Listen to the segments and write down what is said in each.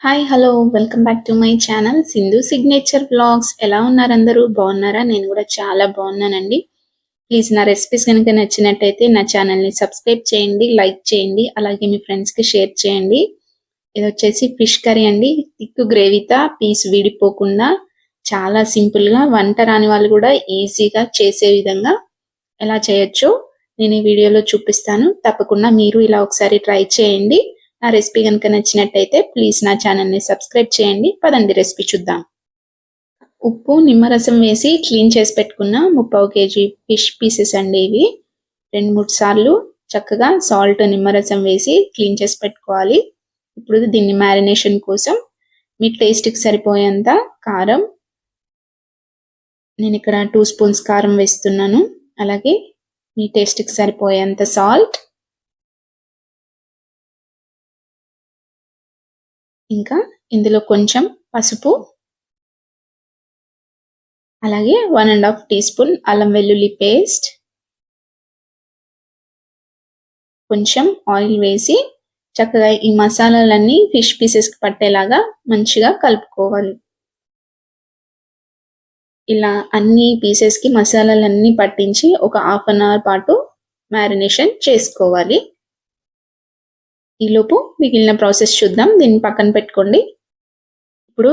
Hi hello welcome back to my channel Sindhu signature blogs. ఎలా ఉన్నారు అందరూ? బాగున్నారా? నేను కూడా చాలా బాగున్నానండి. ప్లీజ్ నా రెసిపీస్ కనుక నచ్చినట్టయితే నా ఛానల్ని సబ్స్క్రైబ్ చేయండి, లైక్ చేయండి, అలాగే మీ ఫ్రెండ్స్కి షేర్ చేయండి. ఇది వచ్చేసి ఫిష్ కర్రీ అండి. థిక్ గ్రేవీతో పీస్ విడిపోకుండా చాలా సింపుల్గా వంట రాని వాళ్ళు కూడా ఈజీగా చేసే విధంగా ఎలా చేయొచ్చో నేను ఈ వీడియోలో చూపిస్తాను. తప్పకుండా మీరు ఇలా ఒకసారి ట్రై చేయండి. నా రెసిపీ కనుక నచ్చినట్టయితే ప్లీజ్ నా ఛానల్ని సబ్స్క్రైబ్ చేయండి. పదండి రెసిపీ చూద్దాం. ఉప్పు నిమ్మరసం వేసి క్లీన్ చేసి పెట్టుకున్న 3/4 kg ఫిష్ పీసెస్ అండి. ఇవి 2-3 సార్లు చక్కగా సాల్ట్ నిమ్మరసం వేసి క్లీన్ చేసి పెట్టుకోవాలి. ఇప్పుడు దీన్ని మ్యారినేషన్ కోసం మీ టేస్ట్కి సరిపోయేంత కారం, నేను ఇక్కడ 2 స్పూన్స్ కారం వేస్తున్నాను. అలాగే మీ టేస్ట్కి సరిపోయేంత సాల్ట్, ఇంకా ఇందులో కొంచెం పసుపు, అలాగే 1.5 టీ స్పూన్ అల్లం వెల్లుల్లి పేస్ట్, కొంచెం ఆయిల్ వేసి చక్కగా ఈ మసాలాలన్నీ ఫిష్ పీసెస్కి పట్టేలాగా మంచిగా కలుపుకోవాలి. ఇలా అన్ని పీసెస్కి మసాలాలన్నీ పట్టించి ఒక 1/2 అవర్ పాటు మ్యారినేషన్ చేసుకోవాలి. ఈలోపు మిగిలిన ప్రాసెస్ చూద్దాం. దీన్ని పక్కన పెట్టుకోండి. ఇప్పుడు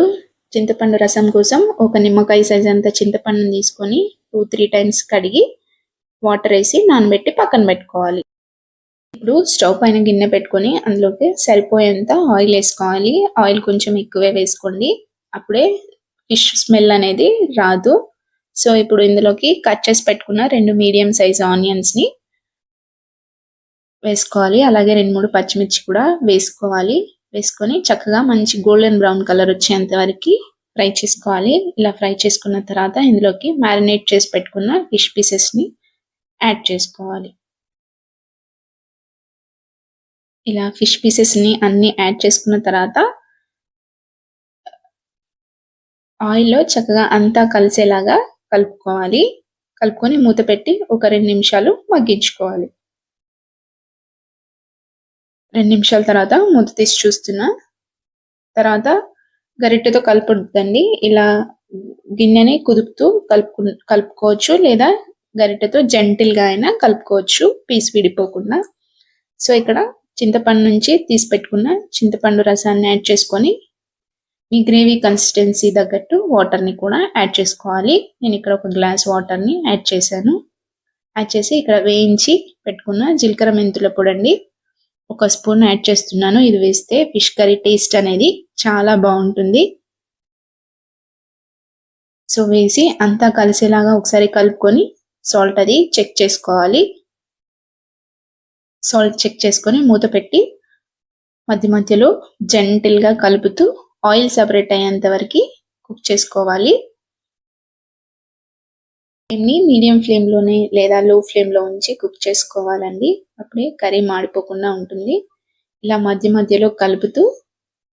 చింతపండు రసం కోసం ఒక నిమ్మకాయ సైజ్ అంత చింతపండుని తీసుకొని 2-3 టైమ్స్ కడిగి వాటర్ వేసి నానబెట్టి పక్కన పెట్టుకోవాలి. ఇప్పుడు స్టవ్ పైన గిన్నె పెట్టుకొని అందులోకి సరిపోయేంత ఆయిల్ వేసుకోవాలి. ఆయిల్ కొంచెం ఎక్కువే వేసుకోండి, అప్పుడే ఫిష్ స్మెల్ అనేది రాదు. సో ఇప్పుడు ఇందులోకి కట్ చేసి పెట్టుకున్న 2 మీడియం సైజ్ ఆనియన్స్ని వేసుకోవాలి. అలాగే 2-3 పచ్చిమిర్చి కూడా వేసుకోవాలి. వేసుకొని చక్కగా మంచి గోల్డెన్ బ్రౌన్ కలర్ వచ్చేంత వరకు ఫ్రై చేసుకోవాలి. ఇలా ఫ్రై చేసుకున్న తర్వాత ఇందులోకి మ్యారినేట్ చేసి పెట్టుకున్న ఫిష్ పీసెస్ని యాడ్ చేసుకోవాలి. ఇలా ఫిష్ పీసెస్ని అన్ని యాడ్ చేసుకున్న తర్వాత ఆయిల్లో చక్కగా అంతా కలిసేలాగా కలుపుకోవాలి. కలుపుకొని మూత పెట్టి ఒక 2 నిమిషాలు మగ్గించుకోవాలి. 2 నిమిషాల తర్వాత మూత తీసి చూస్తున్నా. తర్వాత గరిటెతో కలపొద్దండి, ఇలా గిన్నెని కుదుపుతూ కలుపుకోవచ్చు, లేదా గరిటెతో జెంటిల్గా అయినా కలుపుకోవచ్చు పీస్ విడిపోకుండా. సో ఇక్కడ చింతపండు నుంచి తీసి పెట్టుకున్న చింతపండు రసాన్ని యాడ్ చేసుకొని మీ గ్రేవీ కన్సిస్టెన్సీ తగ్గట్టు వాటర్ని కూడా యాడ్ చేసుకోవాలి. నేను ఇక్కడ 1 గ్లాస్ వాటర్ని యాడ్ చేశాను. యాడ్ చేసి ఇక్కడ వేయించి పెట్టుకున్న జీలకర్ర మెంతుల పొడి అండి 1 స్పూన్ యాడ్ చేస్తున్నాను. ఇది వేస్తే ఫిష్ కర్రీ టేస్ట్ అనేది చాలా బాగుంటుంది. సో వేసి అంతా కలిసేలాగా ఒకసారి కలుపుకొని సాల్ట్ అది చెక్ చేసుకోవాలి. సాల్ట్ చెక్ చేసుకొని మూత పెట్టి మధ్య మధ్యలో జెంటిల్గా కలుపుతూ ఆయిల్ సపరేట్ అయ్యేంత వరకు కుక్ చేసుకోవాలి. మీడియం ఫ్లేమ్లోనే లేదా లో ఫ్లేమ్లో ఉంచి కుక్ చేసుకోవాలండి, అప్పుడే కర్రీ మాడిపోకుండా ఉంటుంది. ఇలా మధ్య మధ్యలో కలుపుతూ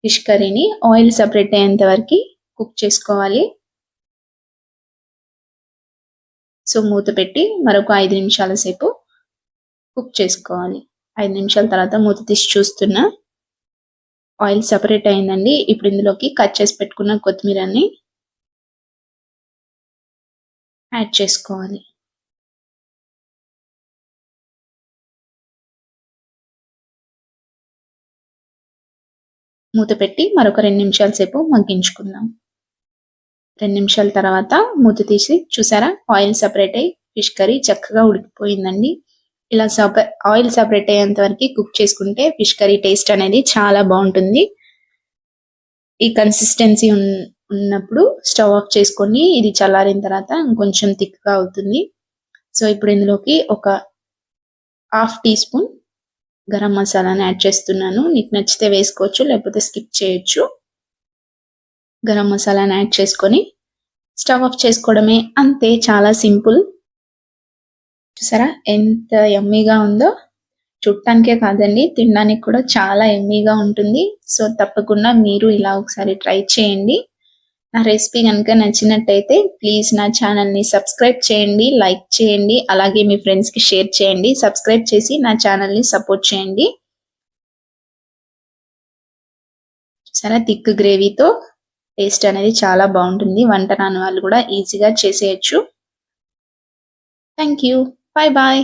ఫిష్ కర్రీని ఆయిల్ సపరేట్ అయ్యేంత వరకు కుక్ చేసుకోవాలి. సో మూత పెట్టి మరొక 5 నిమిషాల సేపు కుక్ చేసుకోవాలి. 5 నిమిషాల తర్వాత మూత తీసి చూస్తున్నా, ఆయిల్ సపరేట్ అయిందండి. ఇప్పుడు ఇందులోకి కట్ చేసి పెట్టుకున్న కొత్తిమీరని యాడ్ చేసుకోవాలి. మూత పెట్టి మరొక 2 నిమిషాల సేపు మగ్గించుకుందాం. 2 నిమిషాల తర్వాత మూత తీసి చూసారా, ఆయిల్ సపరేట్ అయ్యి ఫిష్ కర్రీ చక్కగా ఉడికిపోయిందండి. ఇలా ఆయిల్ సపరేట్ అయ్యేంత వరకు కుక్ చేసుకుంటే ఫిష్ కర్రీ టేస్ట్ అనేది చాలా బాగుంటుంది. ఈ కన్సిస్టెన్సీ ఉన్నప్పుడు స్టవ్ ఆఫ్ చేసుకొని ఇది చల్లారిన తర్వాత ఇంకొంచెం థిక్గా అవుతుంది. సో ఇప్పుడు ఇందులోకి ఒక 1/2 టీ స్పూన్ గరం మసాలాని యాడ్ చేస్తున్నాను. నీకు నచ్చితే వేసుకోవచ్చు, లేకపోతే స్కిప్ చేయొచ్చు. గరం మసాలాని యాడ్ చేసుకొని స్టవ్ ఆఫ్ చేసుకోవడమే, అంతే, చాలా సింపుల్. చూసారా ఎంత యమ్మీగా ఉందో, చూడటానికే కాదండి తినడానికి కూడా చాలా యమ్మీగా ఉంటుంది. సో తప్పకుండా మీరు ఇలా ఒకసారి ట్రై చేయండి. నా రెసిపీ కనుక నచ్చినట్టయితే ప్లీజ్ నా ఛానల్ని సబ్స్క్రైబ్ చేయండి, లైక్ చేయండి, అలాగే మీ ఫ్రెండ్స్కి షేర్ చేయండి. సబ్స్క్రైబ్ చేసి నా ఛానల్ని సపోర్ట్ చేయండి. సరే థిక్ గ్రేవీతో టేస్ట్ అనేది చాలా బాగుంటుంది. వంట రాని వాళ్ళు కూడా ఈజీగా చేసేయచ్చు. Thank you. Bye bye.